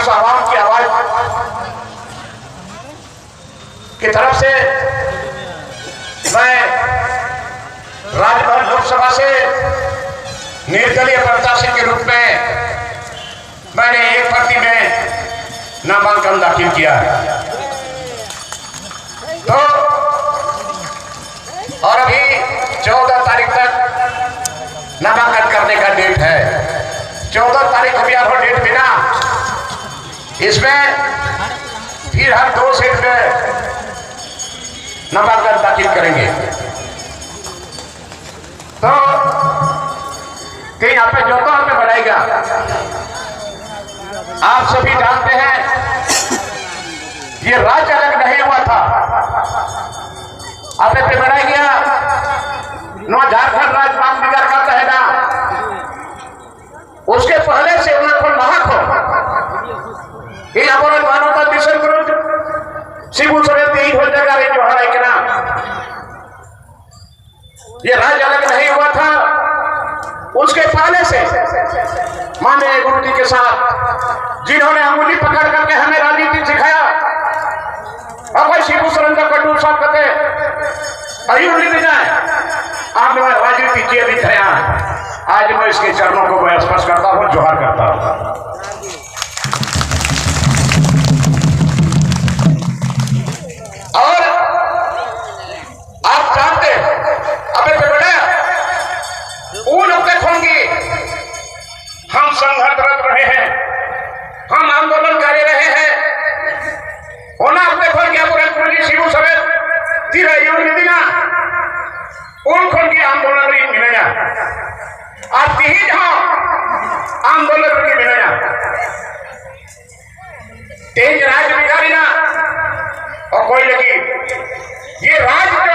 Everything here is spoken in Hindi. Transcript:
उस आवाम की आवाज की तरफ से मैं राजभवन लोकसभा से निर्दलीय प्रत्याशी के रूप में मैंने एक पार्टी में नामांकन दाखिल किया है। तो और अभी 14 तारीख तक नामांकन करने का डेट है। 14 तारीख अभी और डेट बिना इसमें फिर हम 2 सीट में नामांकन दाखिल करेंगे। तो यहाँ पे जो तो हमें बढ़ाएगा, आप सभी जानते हैं ये राज्य अलग नहीं हुआ था, आप पे बढ़ाया गया नो झारखंड राज्य बाम बिगाड़ का कहना, उसके पहले से उनको नाहक हो ये अपने मानवता दिशा करो शिबू सरेत यही हो जाएगा रे जो हराए के नाम। ये राज्य अलग नहीं हुआ था, उसके पहले से माननीय गुरु जी के साथ जिन्होंने अंगुली पकड़ करके हमें राजनीति सिखाया, अब भाई शिबू सरेत का कटू साहब कहते अयुली भी जाए आप लोग राजनीति किए भी थे। आज मैं इसके चरणों को मैं स्पर्श करता हूं, जोहार करता हूं। और आप जानते अबे बेटा उन होंगे हम संघर्षरत रहे हैं, हम आंदोलन कर रहे हैं, शिबू सरेत तीर दिना उन की आंदोलन मिलया और तीज आंदोलन की मिलया तेज राज बिगाड़ी ना और कोई लगी ये राज जो